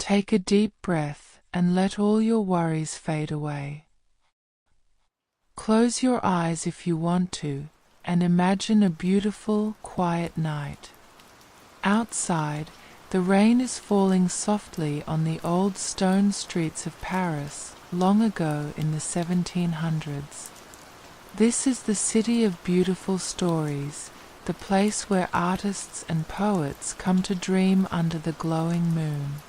Take a deep breath and let all your worries fade away. Close your eyes if you want to, and imagine a beautiful, quiet night. Outside, the rain is falling softly on the old stone streets of Paris, long ago in the 1700s. This is the city of beautiful stories, the place where artists and poets come to dream under the glowing moon.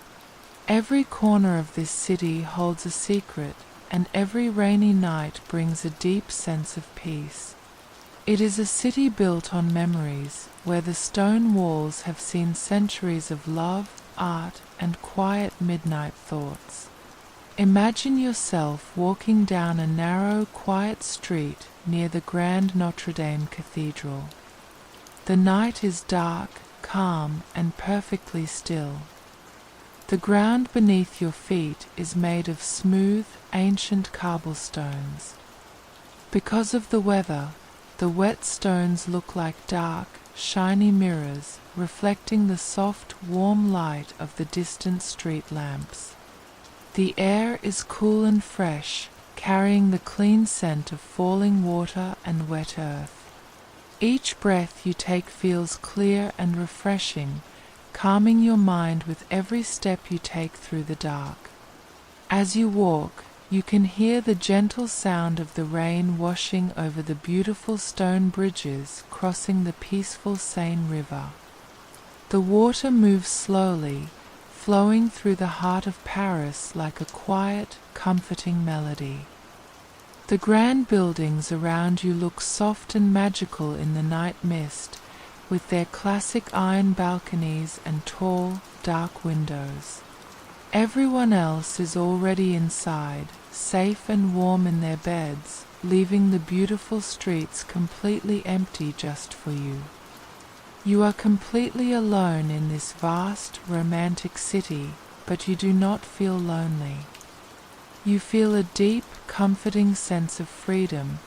Every corner of this city holds a secret, and every rainy night brings a deep sense of peace. It is a city built on memories, where the stone walls have seen centuries of love, art, and quiet midnight thoughts. Imagine yourself walking down a narrow, quiet street near the grand Notre Dame Cathedral. The night is dark, calm, and perfectly still. The ground beneath your feet is made of smooth, ancient cobblestones. Because of the weather, the wet stones look like dark, shiny mirrors reflecting the soft, warm light of the distant street lamps. The air is cool and fresh, carrying the clean scent of falling water and wet earth. Each breath you take feels clear and refreshing, calming your mind with every step you take through the dark. As you walk, you can hear the gentle sound of the rain washing over the beautiful stone bridges crossing the peaceful Seine River. The water moves slowly, flowing through the heart of Paris like a quiet, comforting melody. The grand buildings around you look soft and magical in the night mist, with their classic iron balconies and tall, dark windows. Everyone else is already inside, safe and warm in their beds, leaving the beautiful streets completely empty just for you. You are completely alone in this vast, romantic city, but you do not feel lonely. You feel a deep, comforting sense of freedom,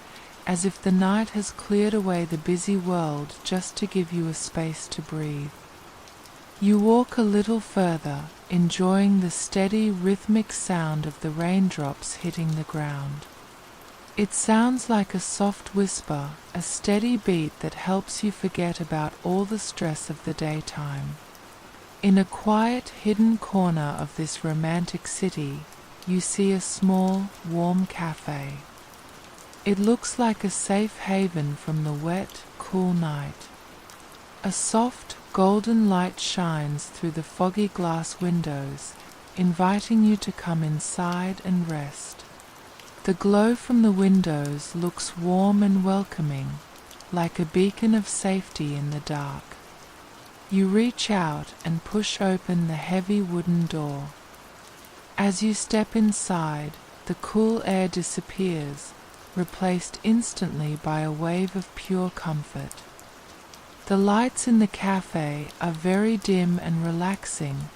as if the night has cleared away the busy world just to give you a space to breathe. You walk a little further, enjoying the steady, rhythmic sound of the raindrops hitting the ground. It sounds like a soft whisper, a steady beat that helps you forget about all the stress of the daytime. In a quiet, hidden corner of this romantic city, you see a small, warm cafe. It looks like a safe haven from the wet, cool night. A soft, golden light shines through the foggy glass windows, inviting you to come inside and rest. The glow from the windows looks warm and welcoming, like a beacon of safety in the dark. You reach out and push open the heavy wooden door. As you step inside, the cool air disappears, replaced instantly by a wave of pure comfort. The lights in the cafe are very dim and relaxing,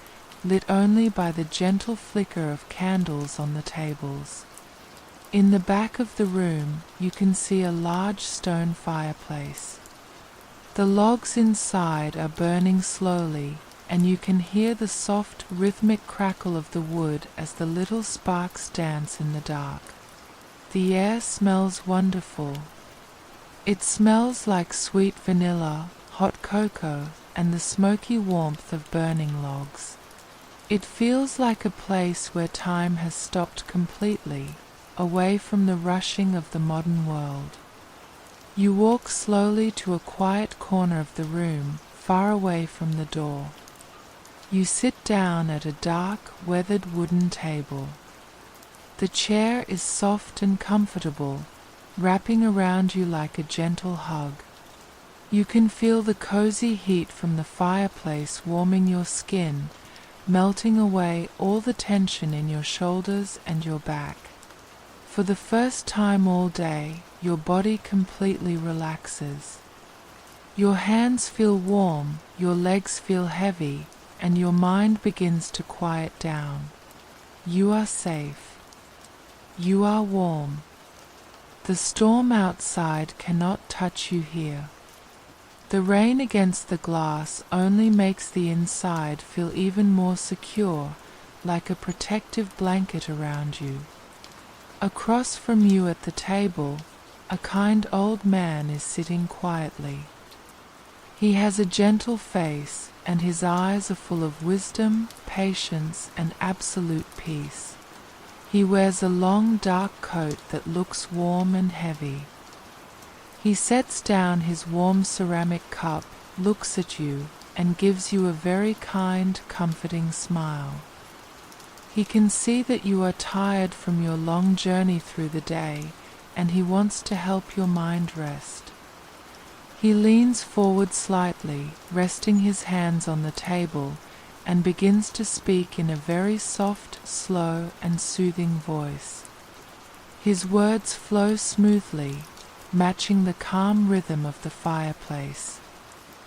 lit only by the gentle flicker of candles on the tables. In the back of the room, you can see a large stone fireplace. The logs inside are burning slowly, and you can hear the soft, rhythmic crackle of the wood as the little sparks dance in the dark. The air smells wonderful. It smells like sweet vanilla, hot cocoa, and the smoky warmth of burning logs. It feels like a place where time has stopped completely, away from the rushing of the modern world. You walk slowly to a quiet corner of the room, far away from the door. You sit down at a dark, weathered wooden table. The chair is soft and comfortable, wrapping around you like a gentle hug. You can feel the cozy heat from the fireplace warming your skin, melting away all the tension in your shoulders and your back. For the first time all day, your body completely relaxes. Your hands feel warm, your legs feel heavy, and your mind begins to quiet down. You are safe. You are warm. The storm outside cannot touch you here. The rain against the glass only makes the inside feel even more secure, like a protective blanket around you. Across from you at the table, a kind old man is sitting quietly. He has a gentle face, and his eyes are full of wisdom, patience, and absolute peace. He wears a long dark coat that looks warm and heavy. He sets down his warm ceramic cup, looks at you, and gives you a very kind, comforting smile. He can see that you are tired from your long journey through the day, and he wants to help your mind rest. He leans forward slightly, resting his hands on the table, and begins to speak in a very soft, slow, and soothing voice. His words flow smoothly, matching the calm rhythm of the fireplace.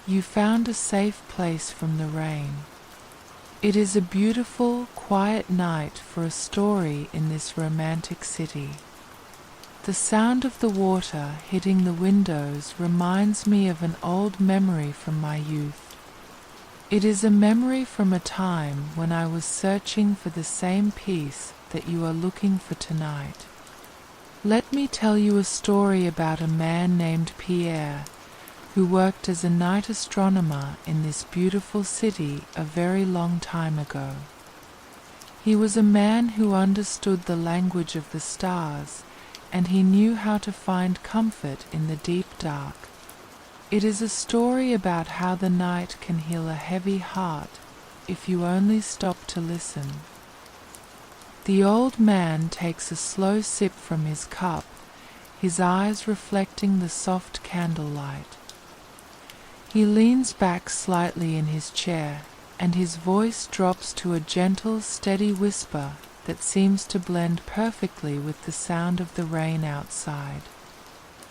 You found a safe place from the rain. It is a beautiful, quiet night for a story in this romantic city. The sound of the water hitting the windows reminds me of an old memory from my youth. It is a memory from a time when I was searching for the same peace that you are looking for tonight. Let me tell you a story about a man named Pierre, who worked as a night astronomer in this beautiful city a very long time ago. He was a man who understood the language of the stars, and he knew how to find comfort in the deep dark. It is a story about how the night can heal a heavy heart if you only stop to listen. The old man takes a slow sip from his cup, his eyes reflecting the soft candlelight. He leans back slightly in his chair, and his voice drops to a gentle, steady whisper that seems to blend perfectly with the sound of the rain outside.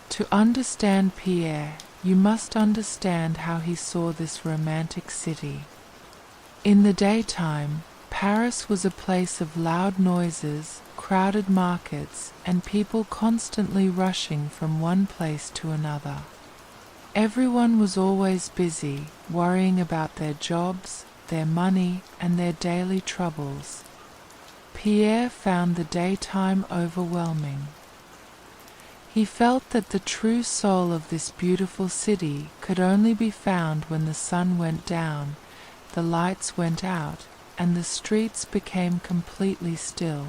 To understand Pierre, you must understand how he saw this romantic city. In the daytime, Paris was a place of loud noises, crowded markets, and people constantly rushing from one place to another. Everyone was always busy, worrying about their jobs, their money, and their daily troubles. Pierre found the daytime overwhelming. He felt that the true soul of this beautiful city could only be found when the sun went down, the lights went out, and the streets became completely still.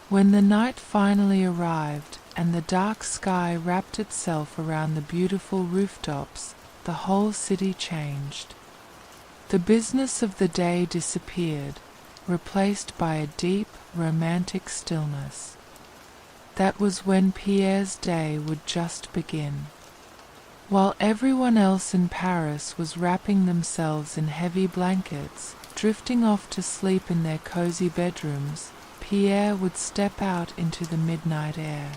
When the night finally arrived and the dark sky wrapped itself around the beautiful rooftops, the whole city changed. The business of the day disappeared, replaced by a deep, romantic stillness. That was when Pierre's day would just begin. While everyone else in Paris was wrapping themselves in heavy blankets, drifting off to sleep in their cozy bedrooms, Pierre would step out into the midnight air.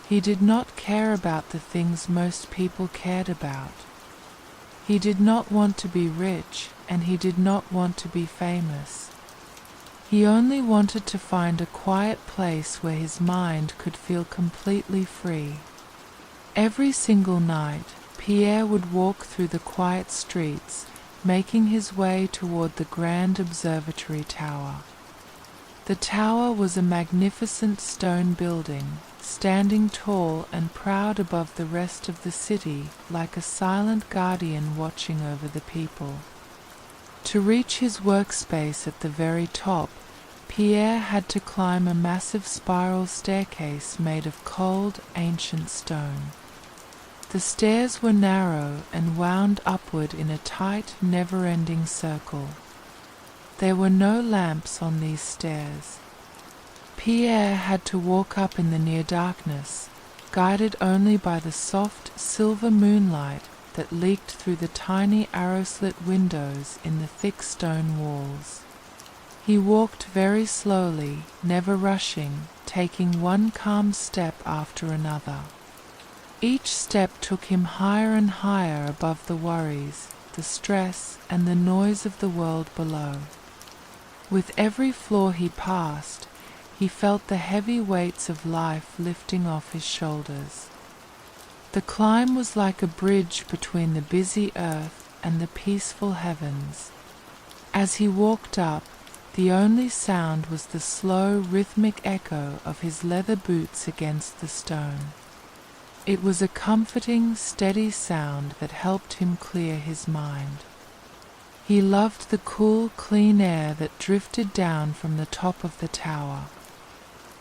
He did not care about the things most people cared about. He did not want to be rich, and he did not want to be famous. He only wanted to find a quiet place where his mind could feel completely free. Every single night, Pierre would walk through the quiet streets, making his way toward the grand observatory tower. The tower was a magnificent stone building, standing tall and proud above the rest of the city like a silent guardian watching over the people. To reach his workspace at the very top, Pierre had to climb a massive spiral staircase made of cold, ancient stone. The stairs were narrow and wound upward in a tight, never-ending circle. There were no lamps on these stairs. Pierre had to walk up in the near darkness, guided only by the soft, silver moonlight that leaked through the tiny arrow-slit windows in the thick stone walls. He walked very slowly, never rushing, taking one calm step after another. Each step took him higher and higher above the worries, the stress, and the noise of the world below. With every floor he passed, he felt the heavy weights of life lifting off his shoulders. The climb was like a bridge between the busy earth and the peaceful heavens. As he walked up, The only sound was the slow, rhythmic echo of his leather boots against the stone. It was a comforting, steady sound that helped him clear his mind. He loved the cool, clean air that drifted down from the top of the tower.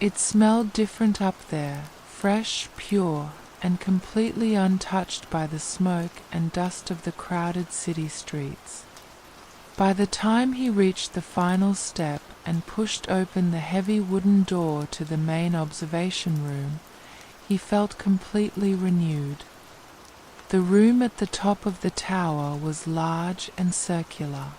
It smelled different up there, fresh, pure, and completely untouched by the smoke and dust of the crowded city streets. By the time he reached the final step and pushed open the heavy wooden door to the main observation room, he felt completely renewed. The room at the top of the tower was large and circular.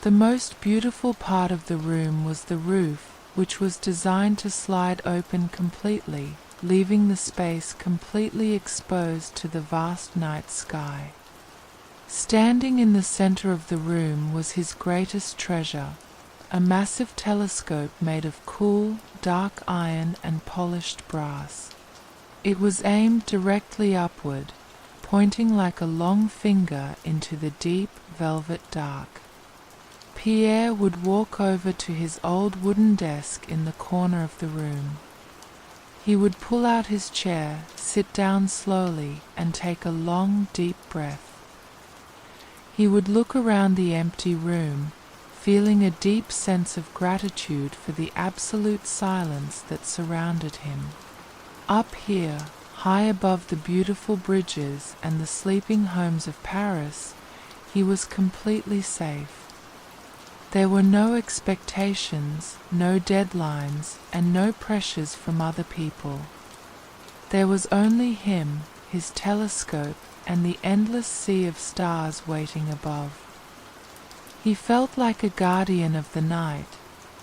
The most beautiful part of the room was the roof, which was designed to slide open completely, leaving the space completely exposed to the vast night sky. Standing in the center of the room was his greatest treasure, a massive telescope made of cool, dark iron and polished brass. It was aimed directly upward, pointing like a long finger into the deep velvet dark. Pierre would walk over to his old wooden desk in the corner of the room. He would pull out his chair, sit down slowly, and take a long, deep breath. He would look around the empty room, feeling a deep sense of gratitude for the absolute silence that surrounded him. Up here, high above the beautiful bridges and the sleeping homes of Paris, he was completely safe. There were no expectations, no deadlines, and no pressures from other people. There was only him, his telescope, and the endless sea of stars waiting above. He felt like a guardian of the night,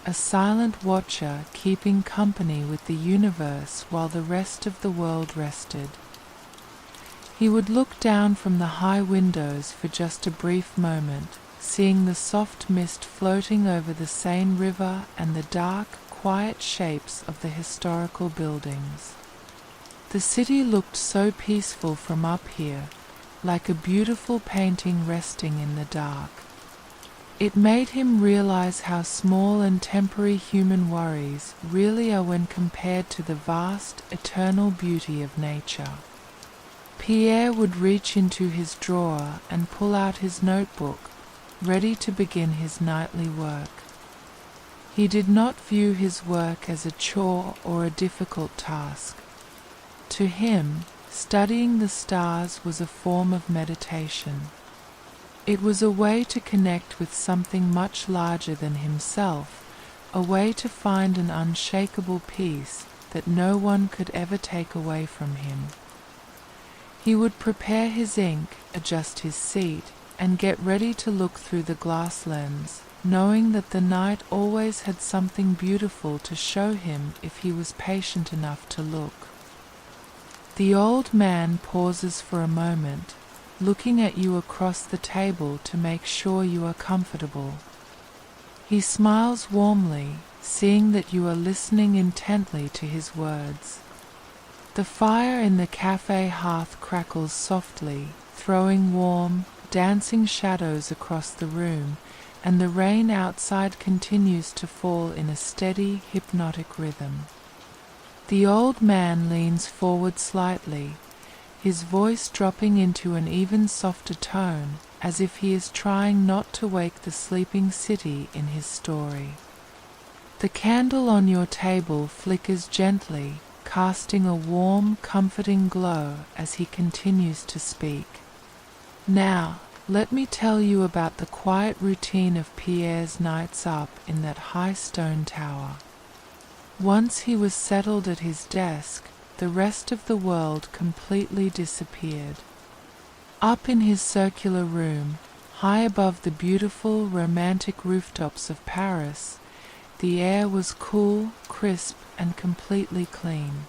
a silent watcher keeping company with the universe while the rest of the world rested. He would look down from the high windows for just a brief moment, seeing the soft mist floating over the Seine River and the dark, quiet shapes of the historical buildings. The city looked so peaceful from up here, like a beautiful painting resting in the dark. It made him realize how small and temporary human worries really are when compared to the vast, eternal beauty of nature. Pierre would reach into his drawer and pull out his notebook, ready to begin his nightly work. He did not view his work as a chore or a difficult task. To him, studying the stars was a form of meditation. It was a way to connect with something much larger than himself, a way to find an unshakable peace that no one could ever take away from him. He would prepare his ink, adjust his seat, and get ready to look through the glass lens, knowing that the night always had something beautiful to show him if he was patient enough to look. The old man pauses for a moment, looking at you across the table to make sure you are comfortable. He smiles warmly, seeing that you are listening intently to his words. The fire in the cafe hearth crackles softly, throwing warm, dancing shadows across the room, and the rain outside continues to fall in a steady, hypnotic rhythm. The old man leans forward slightly, his voice dropping into an even softer tone, as if he is trying not to wake the sleeping city in his story. The candle on your table flickers gently, casting a warm, comforting glow as he continues to speak. Now, let me tell you about the quiet routine of Pierre's nights up in that high stone tower. Once he was settled at his desk, the rest of the world completely disappeared. Up in his circular room, high above the beautiful, romantic rooftops of Paris, the air was cool, crisp, and completely clean.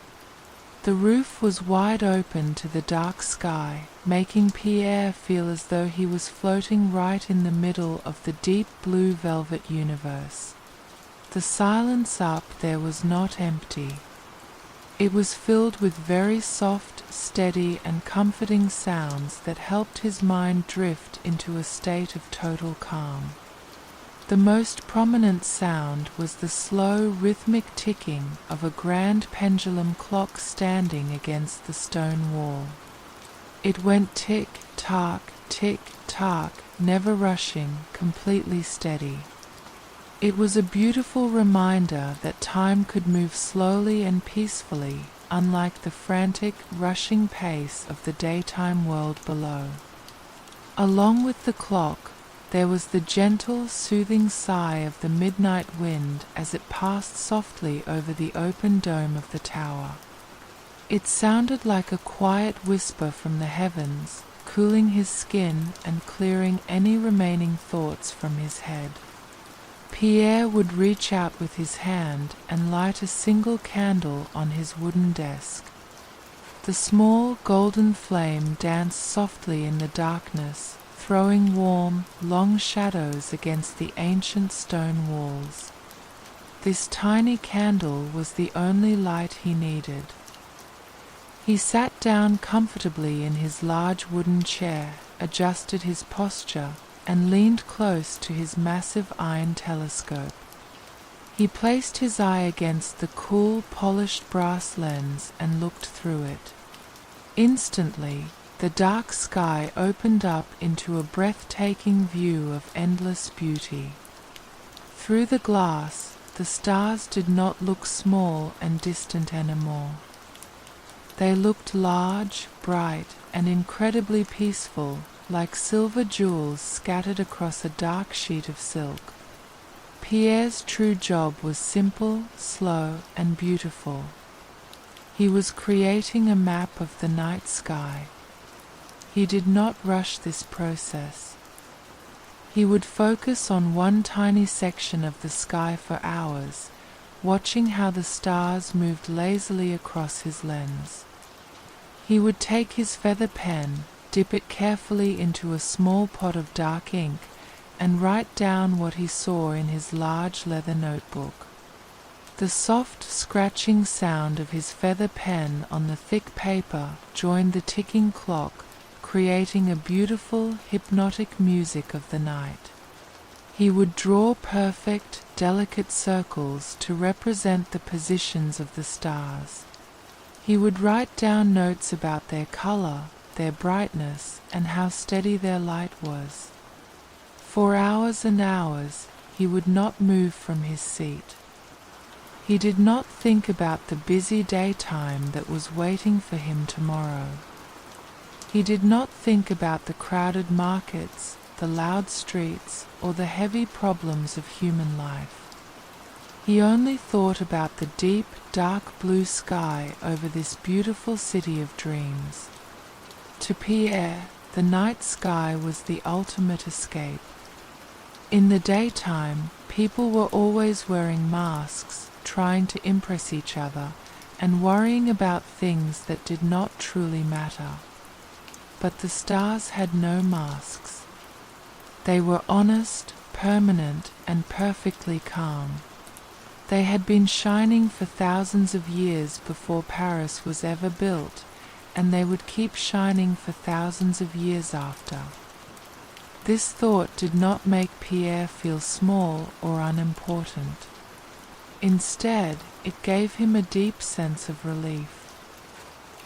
The roof was wide open to the dark sky, making Pierre feel as though he was floating right in the middle of the deep blue velvet universe. The silence up there was not empty. It was filled with very soft, steady, and comforting sounds that helped his mind drift into a state of total calm. The most prominent sound was the slow, rhythmic ticking of a grand pendulum clock standing against the stone wall. It went tick-tock, tick-tock, never rushing, completely steady. It was a beautiful reminder that time could move slowly and peacefully, unlike the frantic, rushing pace of the daytime world below. Along with the clock, there was the gentle, soothing sigh of the midnight wind as it passed softly over the open dome of the tower. It sounded like a quiet whisper from the heavens, cooling his skin and clearing any remaining thoughts from his head. Pierre would reach out with his hand and light a single candle on his wooden desk. The small golden flame danced softly in the darkness, throwing warm, long shadows against the ancient stone walls. This tiny candle was the only light he needed. He sat down comfortably in his large wooden chair, adjusted his posture, and leaned close to his massive iron telescope. He placed his eye against the cool, polished brass lens and looked through it. Instantly, the dark sky opened up into a breathtaking view of endless beauty. Through the glass, the stars did not look small and distant anymore. They looked large, bright, and incredibly peaceful, like silver jewels scattered across a dark sheet of silk. Pierre's true job was simple, slow, and beautiful. He was creating a map of the night sky. He did not rush this process. He would focus on one tiny section of the sky for hours, watching how the stars moved lazily across his lens. He would take his feather pen, dip it carefully into a small pot of dark ink, and write down what he saw in his large leather notebook. The soft scratching sound of his feather pen on the thick paper joined the ticking clock, creating a beautiful, hypnotic music of the night. He would draw perfect, delicate circles to represent the positions of the stars. He would write down notes about their color, their brightness, and how steady their light was. For hours and hours, he would not move from his seat. He did not think about the busy daytime that was waiting for him tomorrow. He did not think about the crowded markets, the loud streets, or the heavy problems of human life. He only thought about the deep, dark blue sky over this beautiful city of dreams. To Pierre, the night sky was the ultimate escape. In the daytime, people were always wearing masks, trying to impress each other, and worrying about things that did not truly matter. But the stars had no masks. They were honest, permanent, and perfectly calm. They had been shining for thousands of years before Paris was ever built, and they would keep shining for thousands of years after. This thought did not make Pierre feel small or unimportant. Instead, it gave him a deep sense of relief.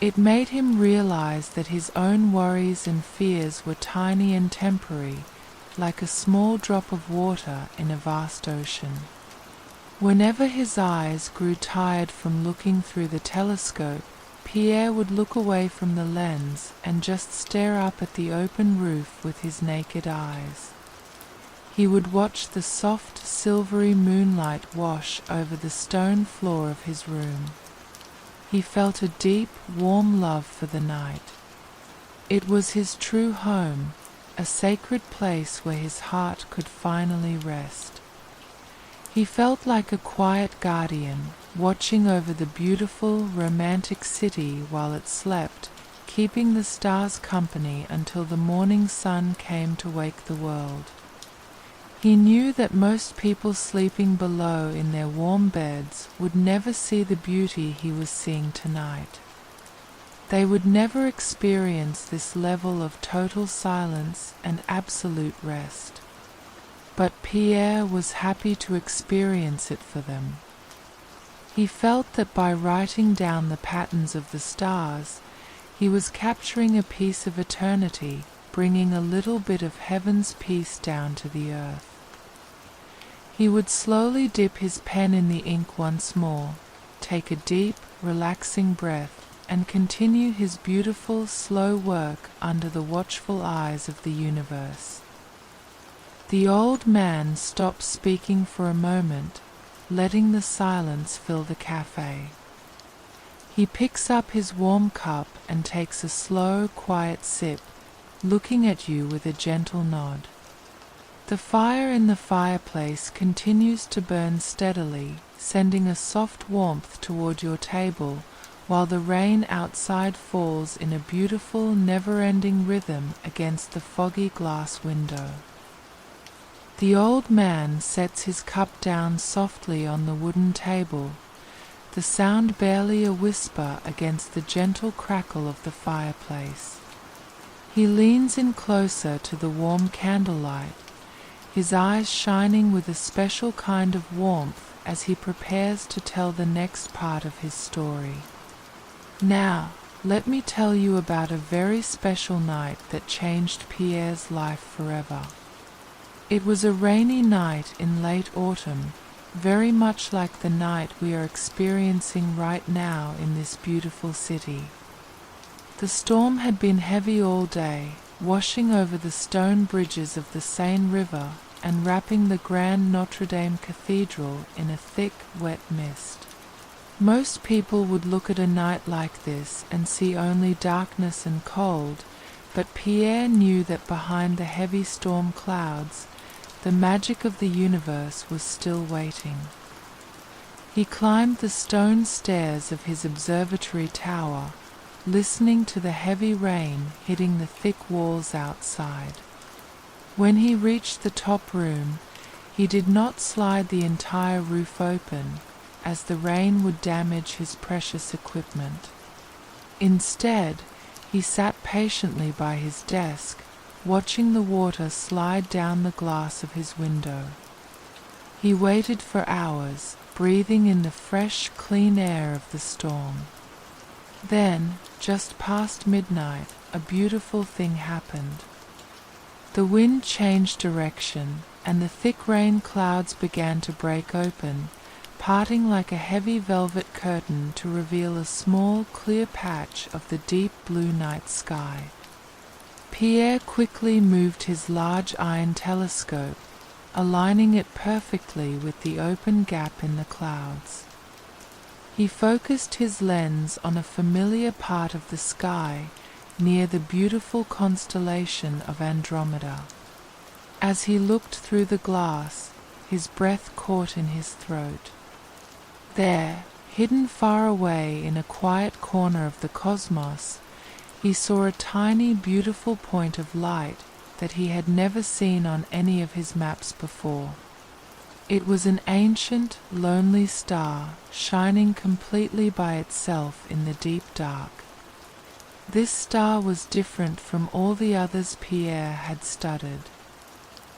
It made him realize that his own worries and fears were tiny and temporary, like a small drop of water in a vast ocean. Whenever his eyes grew tired from looking through the telescope, Pierre would look away from the lens and just stare up at the open roof with his naked eyes. He would watch the soft, silvery moonlight wash over the stone floor of his room. He felt a deep, warm love for the night. It was his true home, a sacred place where his heart could finally rest. He felt like a quiet guardian, watching over the beautiful, romantic city while it slept, keeping the stars company until the morning sun came to wake the world. He knew that most people sleeping below in their warm beds would never see the beauty he was seeing tonight. They would never experience this level of total silence and absolute rest. but Pierre was happy to experience it for them. He felt that by writing down the patterns of the stars, he was capturing a piece of eternity, bringing a little bit of heaven's peace down to the earth. He would slowly dip his pen in the ink once more, take a deep, relaxing breath, and continue his beautiful, slow work under the watchful eyes of the universe. The old man stopped speaking for a moment, letting the silence fill the cafe. He picks up his warm cup and takes a slow, quiet sip, looking at you with a gentle nod. The fire in the fireplace continues to burn steadily, sending a soft warmth toward your table, while the rain outside falls in a beautiful, never-ending rhythm against the foggy glass window. The old man sets his cup down softly on the wooden table, the sound barely a whisper against the gentle crackle of the fireplace. He leans in closer to the warm candlelight, his eyes shining with a special kind of warmth as he prepares to tell the next part of his story. Now, let me tell you about a very special night that changed Pierre's life forever. It was a rainy night in late autumn, very much like the night we are experiencing right now in this beautiful city. The storm had been heavy all day, washing over the stone bridges of the Seine River and wrapping the grand Notre Dame Cathedral in a thick, wet mist. Most people would look at a night like this and see only darkness and cold, but Pierre knew that behind the heavy storm clouds, the magic of the universe was still waiting. He climbed the stone stairs of his observatory tower, listening to the heavy rain hitting the thick walls outside. When he reached the top room, he did not slide the entire roof open, as the rain would damage his precious equipment. Instead, he sat patiently by his desk, watching the water slide down the glass of his window. He waited for hours, breathing in the fresh, clean air of the storm. Then, just past midnight, a beautiful thing happened. The wind changed direction, and the thick rain clouds began to break open, parting like a heavy velvet curtain to reveal a small, clear patch of the deep blue night sky. Pierre quickly moved his large iron telescope, aligning it perfectly with the open gap in the clouds. He focused his lens on a familiar part of the sky near the beautiful constellation of Andromeda. As he looked through the glass, his breath caught in his throat. There, hidden far away in a quiet corner of the cosmos, he saw a tiny, beautiful point of light that he had never seen on any of his maps before. It was an ancient, lonely star, shining completely by itself in the deep dark. This star was different from all the others Pierre had studied.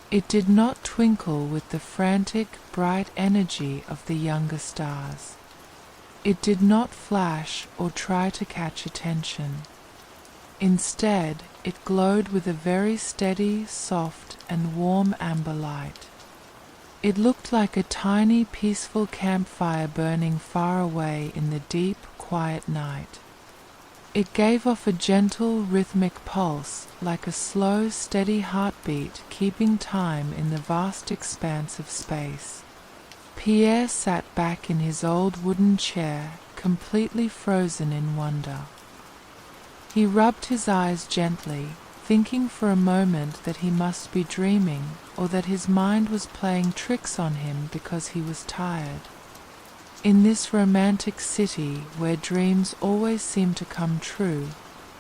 It did not twinkle with the frantic, bright energy of the younger stars. It did not flash or try to catch attention. Instead, it glowed with a very steady, soft, and warm amber light. It looked like a tiny, peaceful campfire burning far away in the deep, quiet night. It gave off a gentle, rhythmic pulse, like a slow, steady heartbeat keeping time in the vast expanse of space. Pierre sat back in his old wooden chair, completely frozen in wonder. He rubbed his eyes gently, thinking for a moment that he must be dreaming, or that his mind was playing tricks on him because he was tired. In this romantic city, where dreams always seem to come true,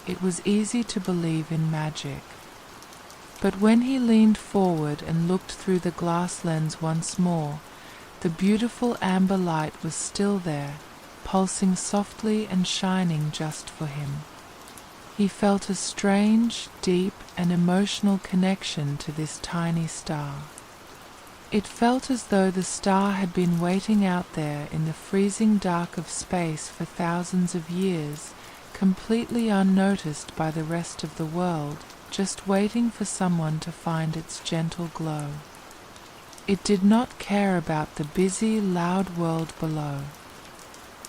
it was easy to believe in magic. But when he leaned forward and looked through the glass lens once more, the beautiful amber light was still there, pulsing softly and shining just for him. He felt a strange, deep, and emotional connection to this tiny star. It felt as though the star had been waiting out there in the freezing dark of space for thousands of years, completely unnoticed by the rest of the world, just waiting for someone to find its gentle glow. It did not care about the busy, loud world below.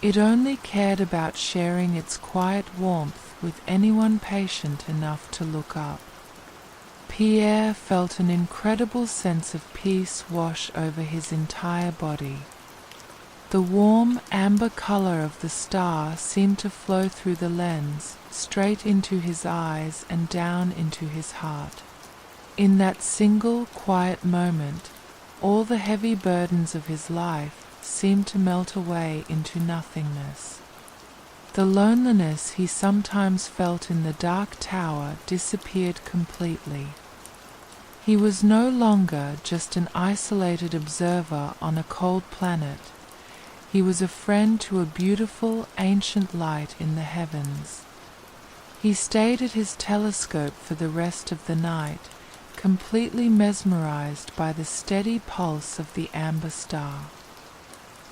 It only cared about sharing its quiet warmth with anyone patient enough to look up. Pierre felt an incredible sense of peace wash over his entire body. The warm, amber color of the star seemed to flow through the lens, straight into his eyes and down into his heart. In that single, quiet moment, all the heavy burdens of his life seemed to melt away into nothingness. The loneliness he sometimes felt in the dark tower disappeared completely. He was no longer just an isolated observer on a cold planet. He was a friend to a beautiful, ancient light in the heavens. He stayed at his telescope for the rest of the night, completely mesmerized by the steady pulse of the amber star.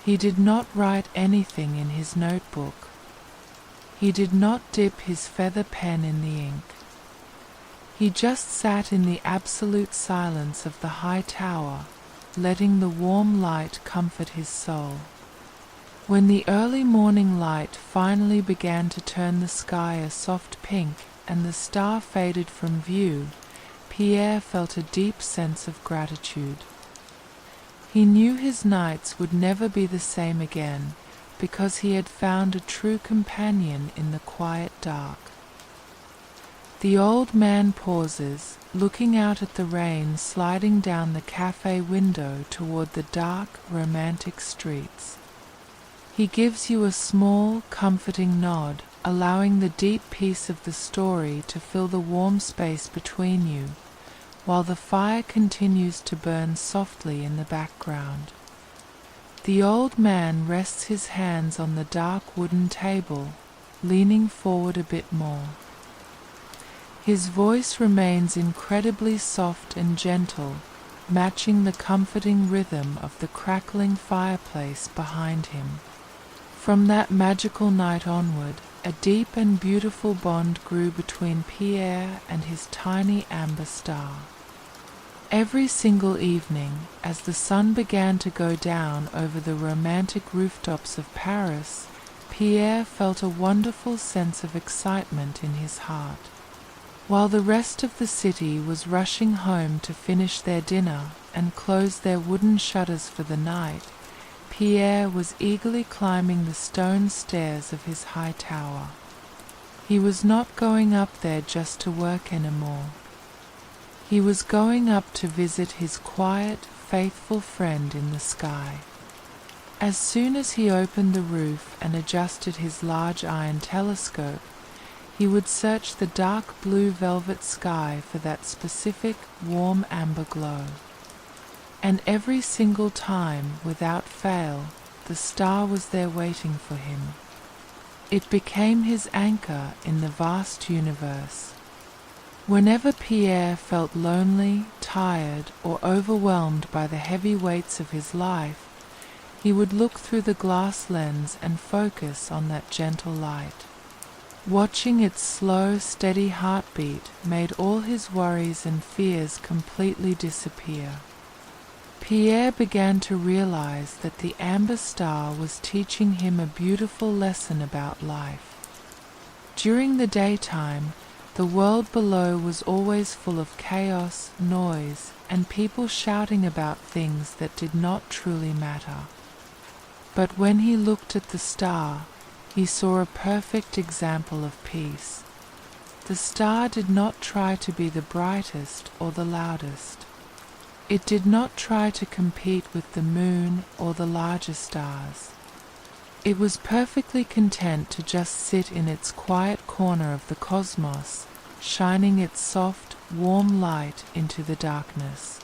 He did not write anything in his notebook. He did not dip his feather pen in the ink. He just sat in the absolute silence of the high tower, letting the warm light comfort his soul. When the early morning light finally began to turn the sky a soft pink and the star faded from view, Pierre felt a deep sense of gratitude. He knew his nights would never be the same again, because he had found a true companion in the quiet dark. The old man pauses, looking out at the rain sliding down the cafe window toward the dark, romantic streets. He gives you a small, comforting nod, allowing the deep peace of the story to fill the warm space between you, while the fire continues to burn softly in the background. The old man rests his hands on the dark wooden table, leaning forward a bit more. His voice remains incredibly soft and gentle, matching the comforting rhythm of the crackling fireplace behind him. From that magical night onward, a deep and beautiful bond grew between Pierre and his tiny amber star. Every single evening, as the sun began to go down over the romantic rooftops of Paris, Pierre felt a wonderful sense of excitement in his heart. While the rest of the city was rushing home to finish their dinner and close their wooden shutters for the night, Pierre was eagerly climbing the stone stairs of his high tower. He was not going up there just to work anymore. He was going up to visit his quiet, faithful friend in the sky. As soon as he opened the roof and adjusted his large iron telescope, he would search the dark blue velvet sky for that specific warm amber glow. And every single time, without fail, the star was there waiting for him. It became his anchor in the vast universe. Whenever Pierre felt lonely, tired, or overwhelmed by the heavy weights of his life, he would look through the glass lens and focus on that gentle light. Watching its slow, steady heartbeat made all his worries and fears completely disappear. Pierre began to realize that the amber star was teaching him a beautiful lesson about life. During the daytime, the world below was always full of chaos, noise, and people shouting about things that did not truly matter. But when he looked at the star, he saw a perfect example of peace. The star did not try to be the brightest or the loudest. It did not try to compete with the moon or the larger stars. It was perfectly content to just sit in its quiet corner of the cosmos, shining its soft, warm light into the darkness.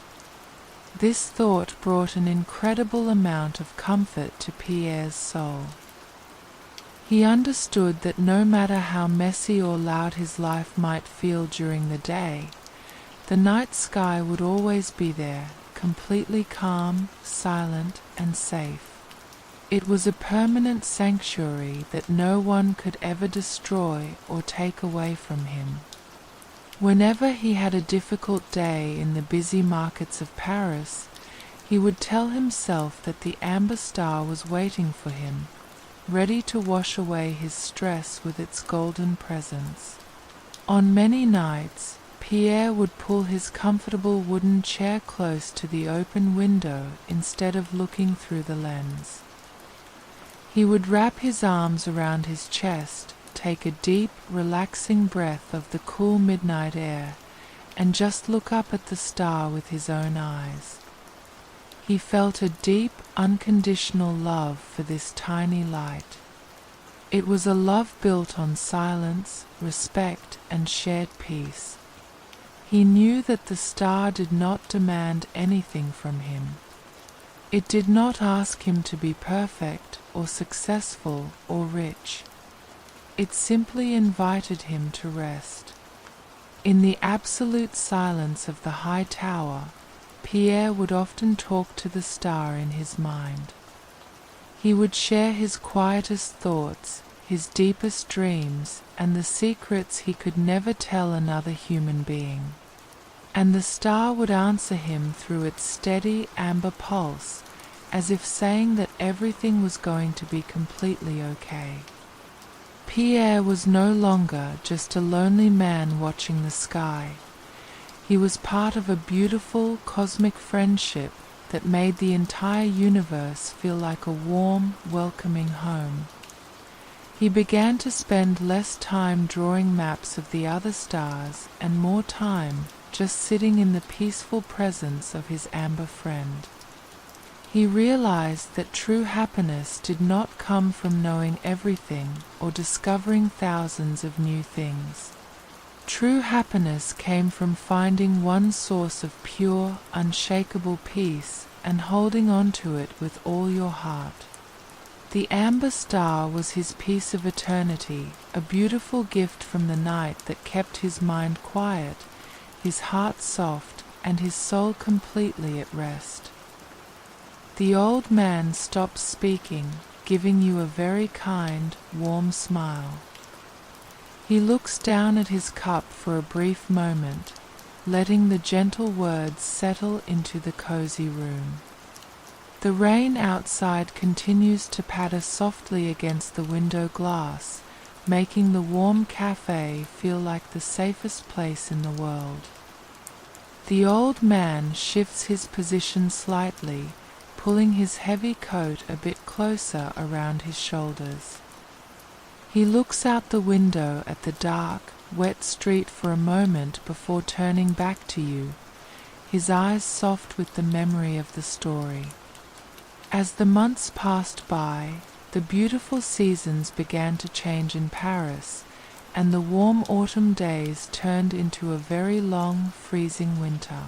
This thought brought an incredible amount of comfort to Pierre's soul. He understood that no matter how messy or loud his life might feel during the day, the night sky would always be there, completely calm, silent, and safe. It was a permanent sanctuary that no one could ever destroy or take away from him. Whenever he had a difficult day in the busy markets of Paris, he would tell himself that the amber star was waiting for him, ready to wash away his stress with its golden presence. On many nights, Pierre would pull his comfortable wooden chair close to the open window instead of looking through the lens. He would wrap his arms around his chest, take a deep, relaxing breath of the cool midnight air, and just look up at the star with his own eyes. He felt a deep, unconditional love for this tiny light. It was a love built on silence, respect, and shared peace. He knew that the star did not demand anything from him. It did not ask him to be perfect, or successful, or rich. It simply invited him to rest. In the absolute silence of the high tower, Pierre would often talk to the star in his mind. He would share his quietest thoughts, his deepest dreams, and the secrets he could never tell another human being. And the star would answer him through its steady amber pulse, as if saying that everything was going to be completely okay. Pierre was no longer just a lonely man watching the sky. He was part of a beautiful cosmic friendship that made the entire universe feel like a warm, welcoming home. He began to spend less time drawing maps of the other stars and more time just sitting in the peaceful presence of his amber friend. He realized that true happiness did not come from knowing everything or discovering thousands of new things. True happiness came from finding one source of pure, unshakable peace and holding on to it with all your heart. The amber star was his piece of eternity, a beautiful gift from the night that kept his mind quiet, his heart soft, and his soul completely at rest. The old man stopped speaking, giving you a very kind, warm smile. He looks down at his cup for a brief moment, letting the gentle words settle into the cozy room. The rain outside continues to patter softly against the window glass, making the warm café feel like the safest place in the world. The old man shifts his position slightly, pulling his heavy coat a bit closer around his shoulders. He looks out the window at the dark, wet street for a moment before turning back to you, his eyes soft with the memory of the story. As the months passed by, the beautiful seasons began to change in Paris, and the warm autumn days turned into a very long, freezing winter.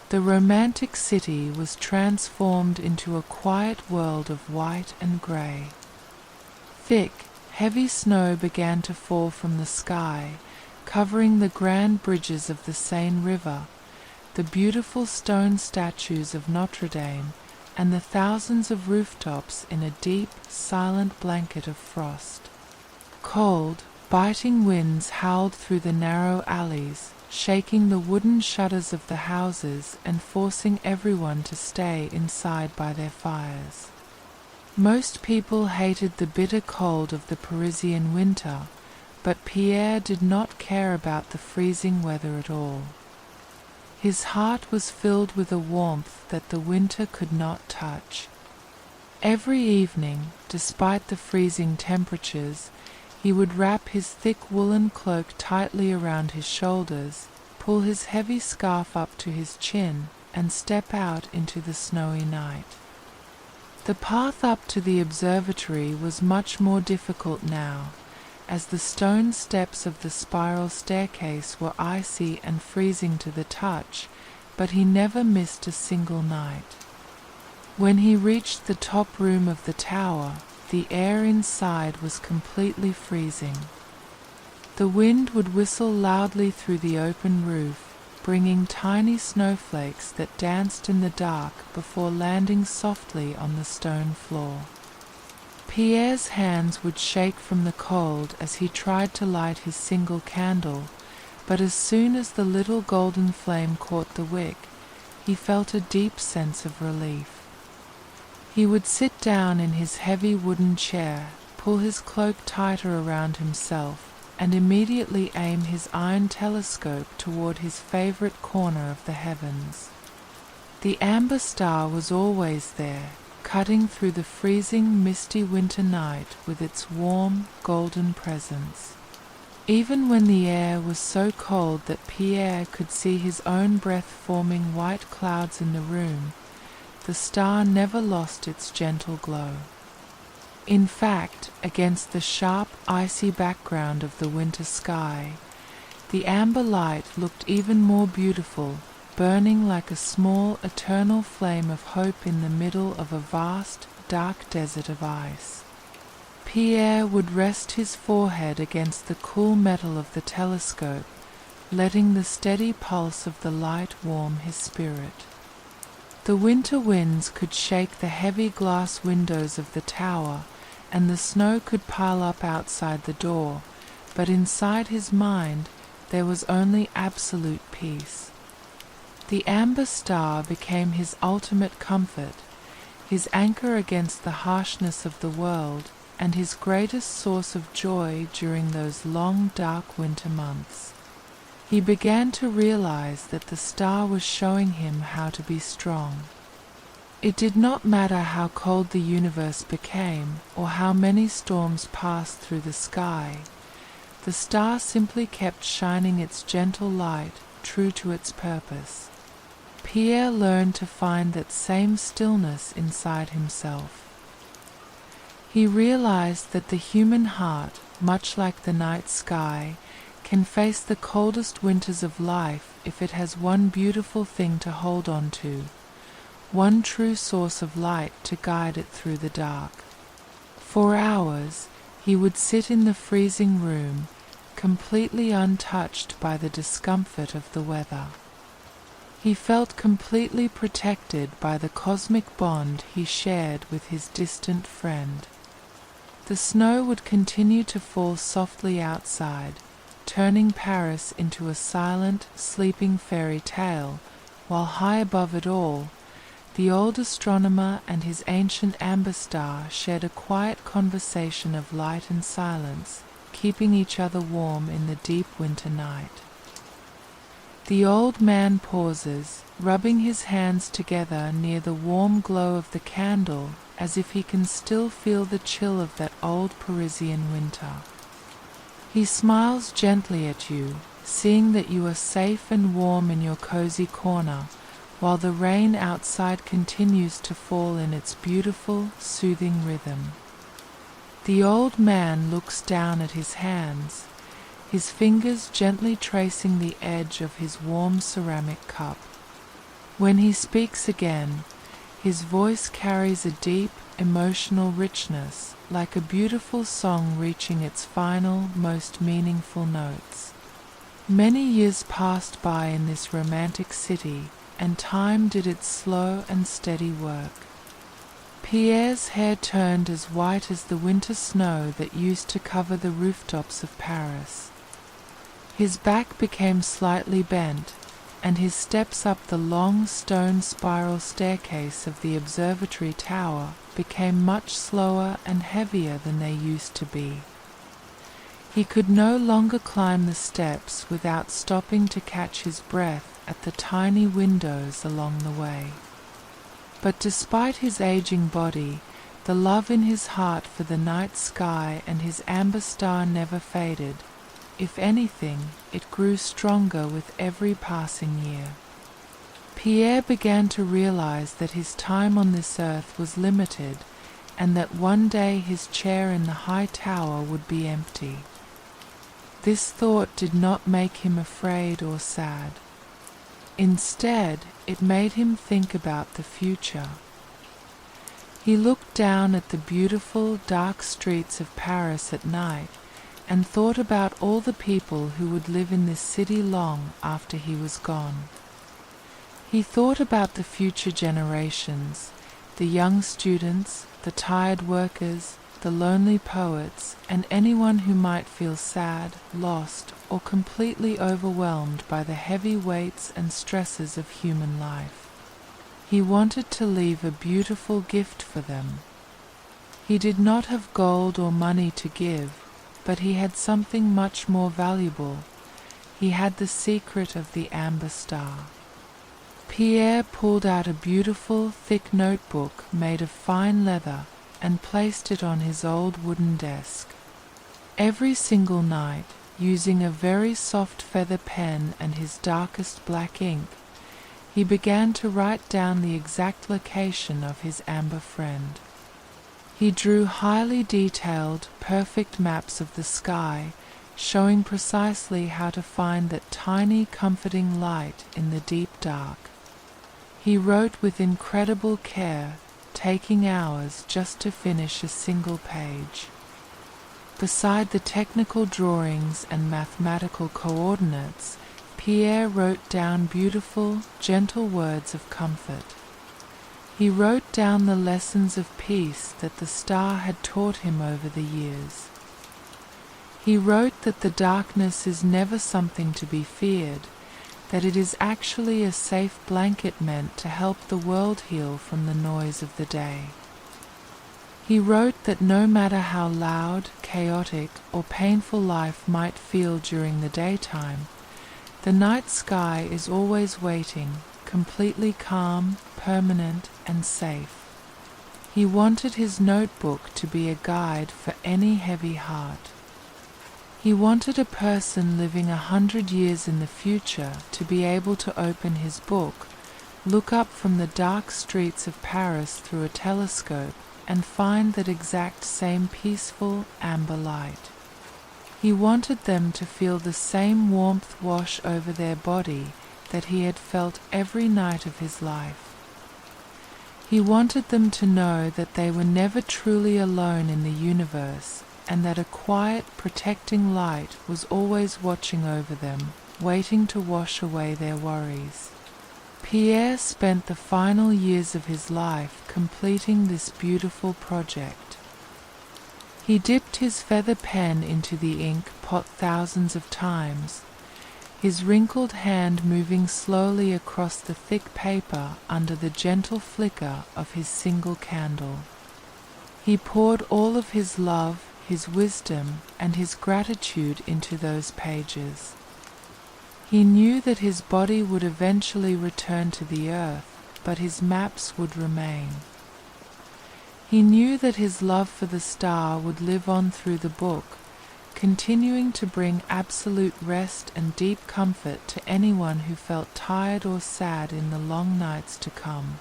The romantic city was transformed into a quiet world of white and grey. Thick, heavy snow began to fall from the sky, covering the grand bridges of the Seine River, the beautiful stone statues of Notre Dame, and the thousands of rooftops in a deep, silent blanket of frost. Cold, biting winds howled through the narrow alleys, shaking the wooden shutters of the houses and forcing everyone to stay inside by their fires. Most people hated the bitter cold of the Parisian winter, but Pierre did not care about the freezing weather at all. His heart was filled with a warmth that the winter could not touch. Every evening, despite the freezing temperatures, he would wrap his thick woolen cloak tightly around his shoulders, pull his heavy scarf up to his chin, and step out into the snowy night. The path up to the observatory was much more difficult now, as the stone steps of the spiral staircase were icy and freezing to the touch, but he never missed a single night. When he reached the top room of the tower, the air inside was completely freezing. The wind would whistle loudly through the open roof, bringing tiny snowflakes that danced in the dark before landing softly on the stone floor. Pierre's hands would shake from the cold as he tried to light his single candle, but as soon as the little golden flame caught the wick, he felt a deep sense of relief. He would sit down in his heavy wooden chair, pull his cloak tighter around himself, and immediately aim his iron telescope toward his favorite corner of the heavens. The amber star was always there, cutting through the freezing, misty winter night with its warm, golden presence. Even when the air was so cold that Pierre could see his own breath forming white clouds in the room, the star never lost its gentle glow. In fact, against the sharp, icy background of the winter sky, the amber light looked even more beautiful, burning like a small, eternal flame of hope in the middle of a vast, dark desert of ice. Pierre would rest his forehead against the cool metal of the telescope, letting the steady pulse of the light warm his spirit. The winter winds could shake the heavy glass windows of the tower, and the snow could pile up outside the door, but inside his mind there was only absolute peace. The amber star became his ultimate comfort, his anchor against the harshness of the world, and his greatest source of joy during those long, dark winter months. He began to realize that the star was showing him how to be strong. It did not matter how cold the universe became or how many storms passed through the sky. The star simply kept shining its gentle light, true to its purpose. Pierre learned to find that same stillness inside himself. He realized that the human heart, much like the night sky, can face the coldest winters of life if it has one beautiful thing to hold on to, one true source of light to guide it through the dark. For hours he would sit in the freezing room, completely untouched by the discomfort of the weather. He felt completely protected by the cosmic bond he shared with his distant friend. The snow would continue to fall softly outside, turning Paris into a silent, sleeping fairy tale, while high above it all, the old astronomer and his ancient amber star shared a quiet conversation of light and silence, keeping each other warm in the deep winter night. The old man pauses, rubbing his hands together near the warm glow of the candle, as if he can still feel the chill of that old Parisian winter. He smiles gently at you, seeing that you are safe and warm in your cozy corner, while the rain outside continues to fall in its beautiful, soothing rhythm. The old man looks down at his hands, his fingers gently tracing the edge of his warm ceramic cup. When he speaks again, his voice carries a deep, emotional richness, like a beautiful song reaching its final, most meaningful notes. Many years passed by in this romantic city, and time did its slow and steady work. Pierre's hair turned as white as the winter snow that used to cover the rooftops of Paris. His back became slightly bent, and his steps up the long stone spiral staircase of the observatory tower became much slower and heavier than they used to be. He could no longer climb the steps without stopping to catch his breath at the tiny windows along the way. But despite his aging body, the love in his heart for the night sky and his amber star never faded. If anything, it grew stronger with every passing year. Pierre began to realize that his time on this earth was limited, and that one day his chair in the high tower would be empty. This thought did not make him afraid or sad. Instead, it made him think about the future. He looked down at the beautiful, dark streets of Paris at night, and thought about all the people who would live in this city long after he was gone. He thought about the future generations, the young students, the tired workers, the lonely poets, and anyone who might feel sad, lost, or completely overwhelmed by the heavy weights and stresses of human life. He wanted to leave a beautiful gift for them. He did not have gold or money to give, but he had something much more valuable. He had the secret of the amber star. Pierre pulled out a beautiful, thick notebook made of fine leather and placed it on his old wooden desk. Every single night, using a very soft feather pen and his darkest black ink, he began to write down the exact location of his amber friend. He drew highly detailed, perfect maps of the sky, showing precisely how to find that tiny, comforting light in the deep dark. He wrote with incredible care, taking hours just to finish a single page. Beside the technical drawings and mathematical coordinates, Pierre wrote down beautiful, gentle words of comfort. He wrote down the lessons of peace that the star had taught him over the years. He wrote that the darkness is never something to be feared, that it is actually a safe blanket meant to help the world heal from the noise of the day. He wrote that no matter how loud, chaotic, or painful life might feel during the daytime, the night sky is always waiting, completely calm, permanent, and safe. He wanted his notebook to be a guide for any heavy heart. He wanted a person living 100 years in the future to be able to open his book, look up from the dark streets of Paris through a telescope, and find that exact same peaceful amber light. He wanted them to feel the same warmth wash over their body that he had felt every night of his life. He wanted them to know that they were never truly alone in the universe, and that a quiet, protecting light was always watching over them, waiting to wash away their worries. Pierre spent the final years of his life completing this beautiful project. He dipped his feather pen into the ink pot thousands of times, his wrinkled hand moving slowly across the thick paper under the gentle flicker of his single candle. He poured all of his love, his wisdom, and his gratitude into those pages. He knew that his body would eventually return to the earth, but his maps would remain. He knew that his love for the star would live on through the book, continuing to bring absolute rest and deep comfort to anyone who felt tired or sad in the long nights to come.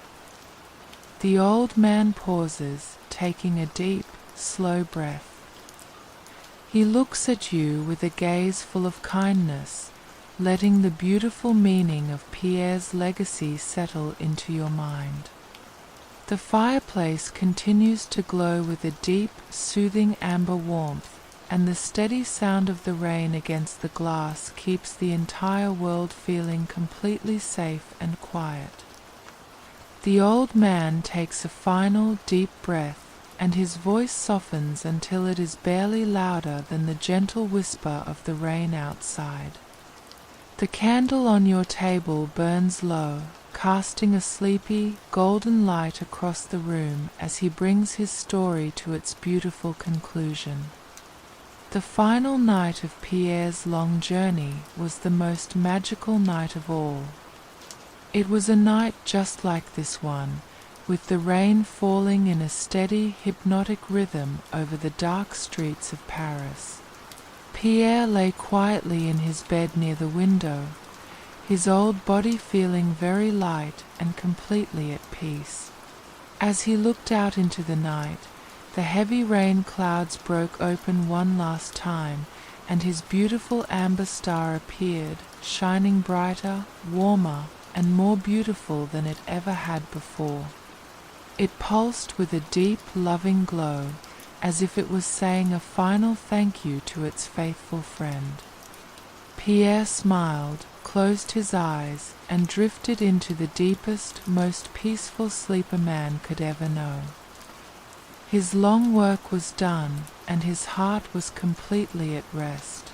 The old man pauses, taking a deep, slow breath. He looks at you with a gaze full of kindness, letting the beautiful meaning of Pierre's legacy settle into your mind. The fireplace continues to glow with a deep, soothing amber warmth, and the steady sound of the rain against the glass keeps the entire world feeling completely safe and quiet. The old man takes a final, deep breath, and his voice softens until it is barely louder than the gentle whisper of the rain outside. The candle on your table burns low, casting a sleepy, golden light across the room as he brings his story to its beautiful conclusion. The final night of Pierre's long journey was the most magical night of all. It was a night just like this one, with the rain falling in a steady, hypnotic rhythm over the dark streets of Paris. Pierre lay quietly in his bed near the window, his old body feeling very light and completely at peace. As he looked out into the night, the heavy rain clouds broke open one last time, and his beautiful amber star appeared, shining brighter, warmer, and more beautiful than it ever had before. It pulsed with a deep, loving glow, as if it was saying a final thank you to its faithful friend. Pierre smiled, closed his eyes, and drifted into the deepest, most peaceful sleep a man could ever know. His long work was done, and his heart was completely at rest.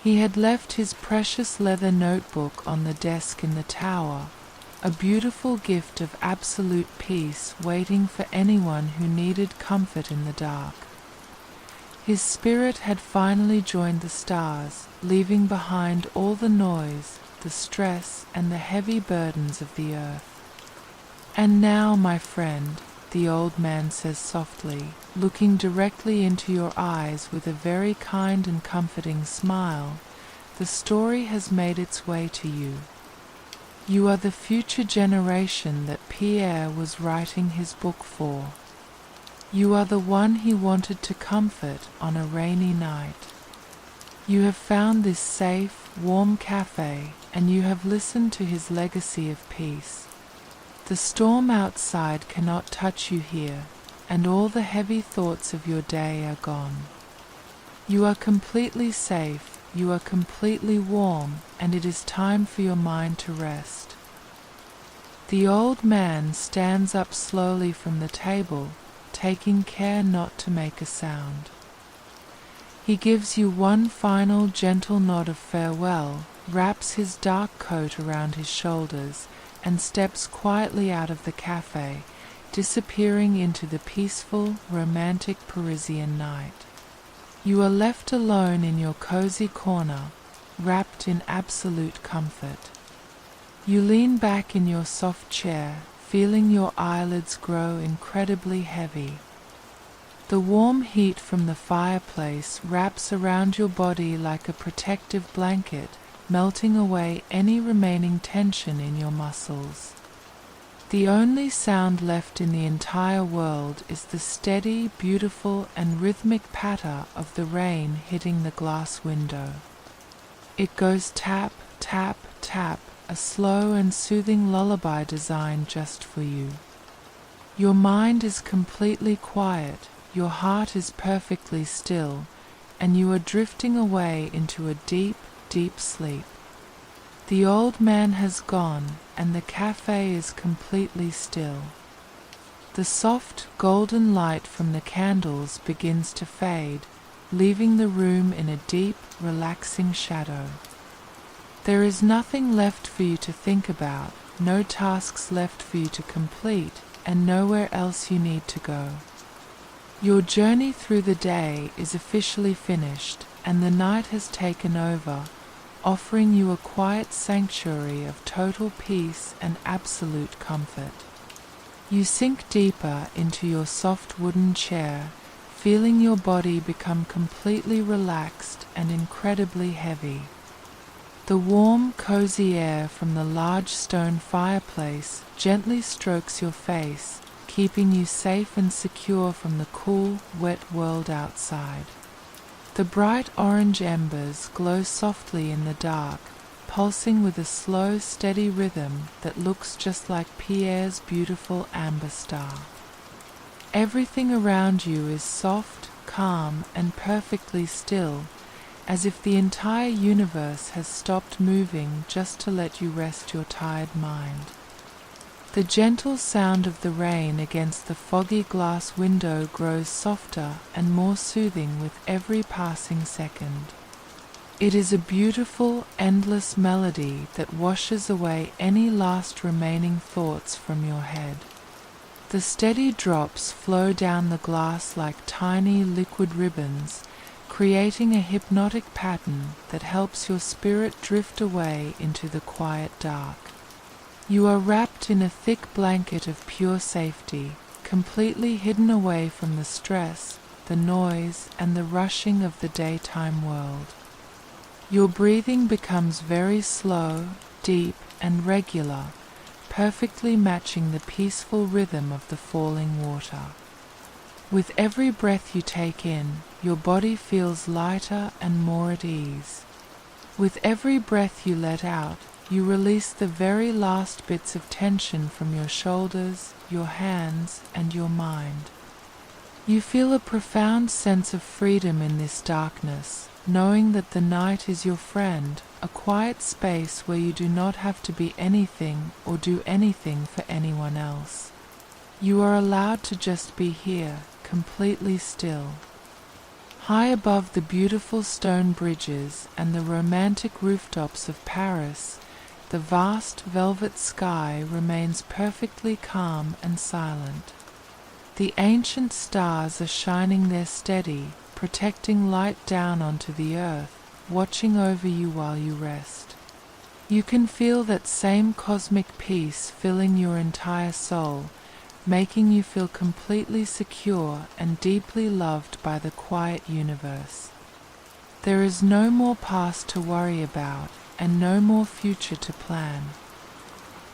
He had left his precious leather notebook on the desk in the tower, a beautiful gift of absolute peace waiting for anyone who needed comfort in the dark. His spirit had finally joined the stars, leaving behind all the noise, the stress, and the heavy burdens of the earth. "And now, my friend," the old man says softly, looking directly into your eyes with a very kind and comforting smile, "the story has made its way to you. You are the future generation that Pierre was writing his book for. You are the one he wanted to comfort on a rainy night. You have found this safe, warm cafe, and you have listened to his legacy of peace. The storm outside cannot touch you here, and all the heavy thoughts of your day are gone. You are completely safe, you are completely warm, and it is time for your mind to rest." The old man stands up slowly from the table, taking care not to make a sound. He gives you one final gentle nod of farewell, wraps his dark coat around his shoulders, and steps quietly out of the cafe, disappearing into the peaceful, romantic Parisian night. You are left alone in your cozy corner, wrapped in absolute comfort. You lean back in your soft chair, feeling your eyelids grow incredibly heavy. The warm heat from the fireplace wraps around your body like a protective blanket, melting away any remaining tension in your muscles. The only sound left in the entire world is the steady, beautiful, and rhythmic patter of the rain hitting the glass window. It goes tap, tap, tap, a slow and soothing lullaby designed just for you. Your mind is completely quiet, your heart is perfectly still, and you are drifting away into a deep, deep sleep. The old man has gone, and the cafe is completely still. The soft, golden light from the candles begins to fade, leaving the room in a deep, relaxing shadow. There is nothing left for you to think about, no tasks left for you to complete, and nowhere else you need to go. Your journey through the day is officially finished, and the night has taken over, offering you a quiet sanctuary of total peace and absolute comfort. You sink deeper into your soft wooden chair, feeling your body become completely relaxed and incredibly heavy. The warm, cozy air from the large stone fireplace gently strokes your face, keeping you safe and secure from the cool, wet world outside. The bright orange embers glow softly in the dark, pulsing with a slow, steady rhythm that looks just like Pierre's beautiful amber star. Everything around you is soft, calm, and perfectly still, as if the entire universe has stopped moving just to let you rest your tired mind. The gentle sound of the rain against the foggy glass window grows softer and more soothing with every passing second. It is a beautiful, endless melody that washes away any last remaining thoughts from your head. The steady drops flow down the glass like tiny liquid ribbons, creating a hypnotic pattern that helps your spirit drift away into the quiet dark. You are wrapped in a thick blanket of pure safety, completely hidden away from the stress, the noise, and the rushing of the daytime world. Your breathing becomes very slow, deep, and regular, perfectly matching the peaceful rhythm of the falling water. With every breath you take in, your body feels lighter and more at ease. With every breath you let out, you release the very last bits of tension from your shoulders, your hands, and your mind. You feel a profound sense of freedom in this darkness, knowing that the night is your friend, a quiet space where you do not have to be anything or do anything for anyone else. You are allowed to just be here, completely still. High above the beautiful stone bridges and the romantic rooftops of Paris, the vast velvet sky remains perfectly calm and silent. The ancient stars are shining there steady, protecting light down onto the earth, watching over you while you rest. You can feel that same cosmic peace filling your entire soul, making you feel completely secure and deeply loved by the quiet universe. There is no more past to worry about and no more future to plan.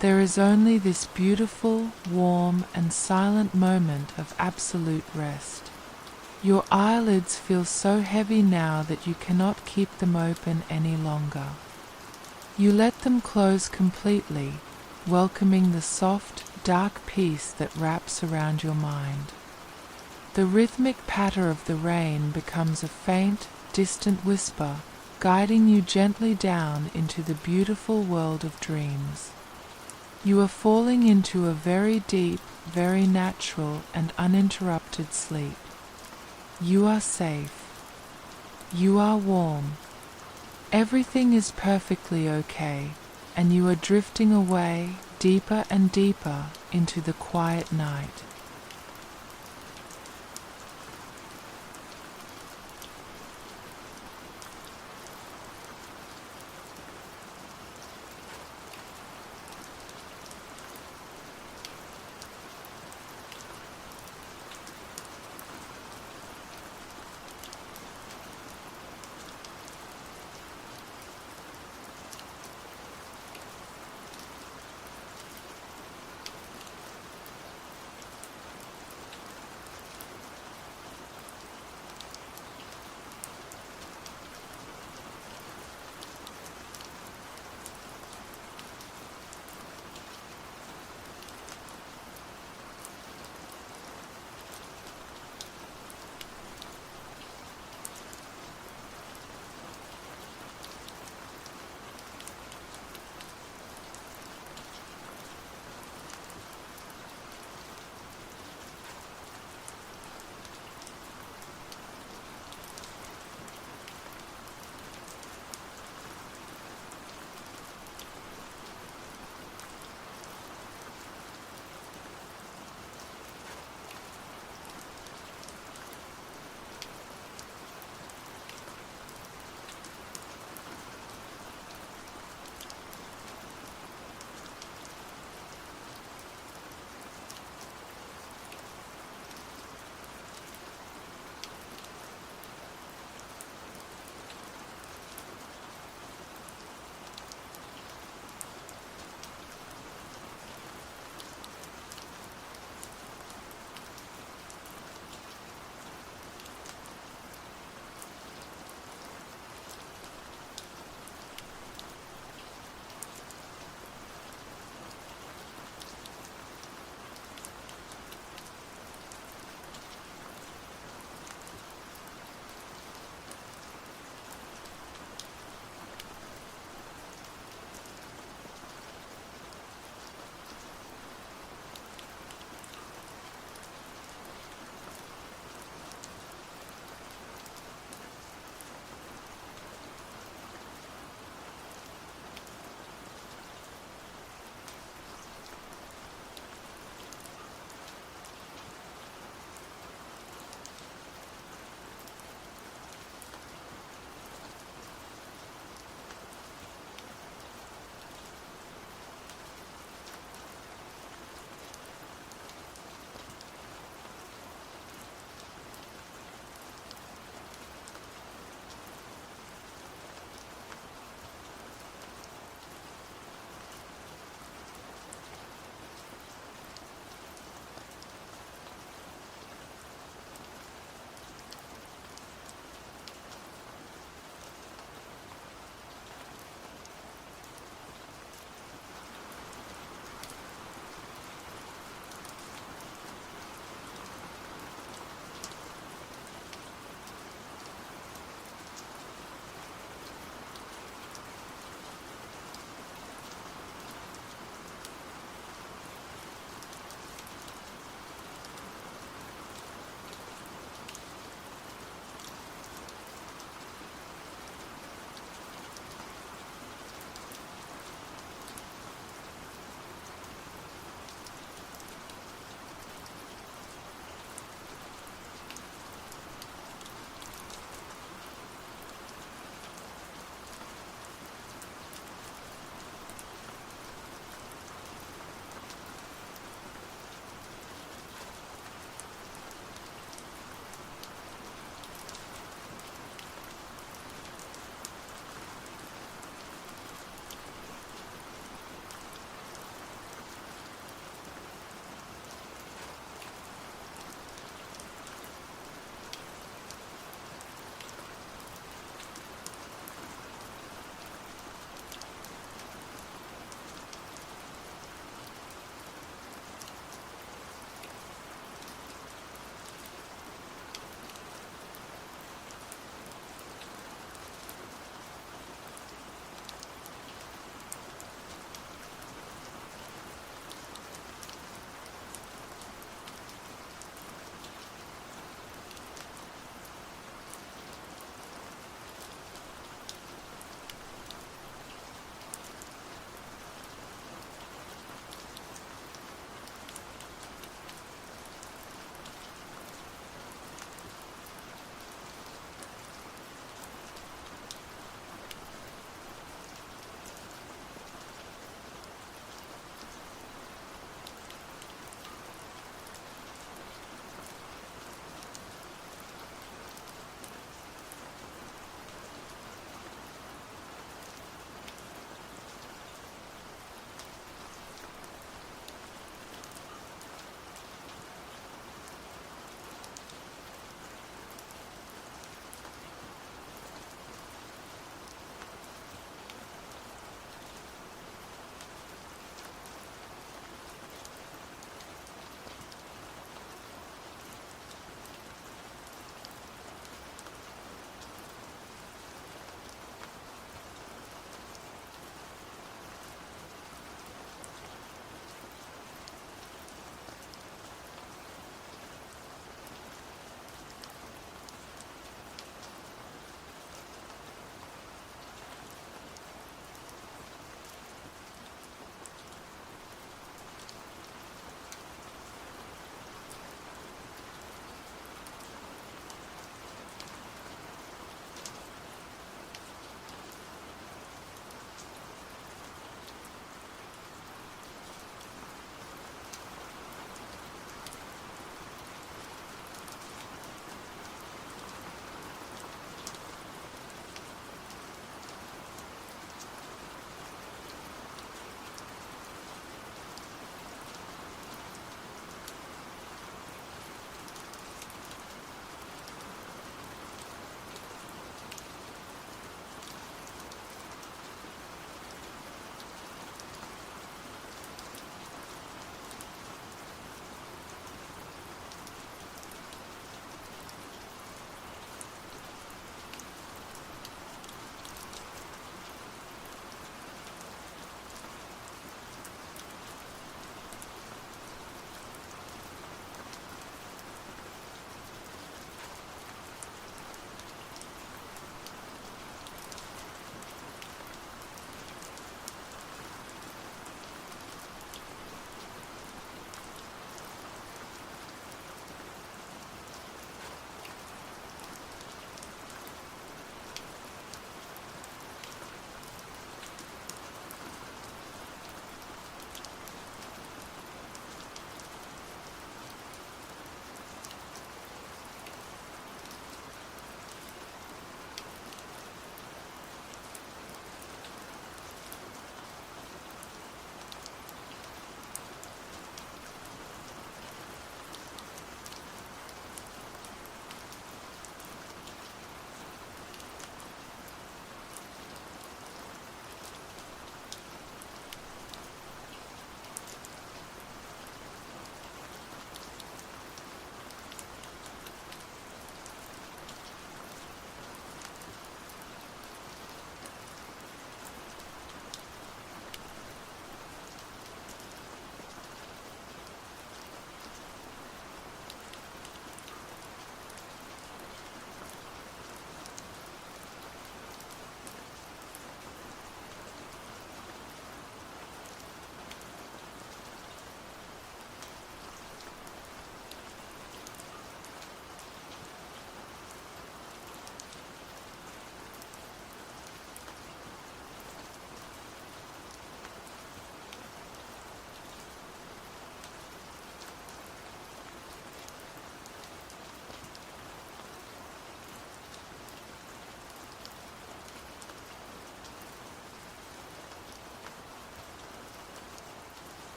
There is only this beautiful, warm, and silent moment of absolute rest. Your eyelids feel so heavy now that you cannot keep them open any longer. You let them close completely, welcoming the soft, dark peace that wraps around your mind. The rhythmic patter of the rain becomes a faint, distant whisper, guiding you gently down into the beautiful world of dreams. You are falling into a very deep, very natural and uninterrupted sleep. You are safe. You are warm. Everything is perfectly okay, and you are drifting away deeper and deeper into the quiet night.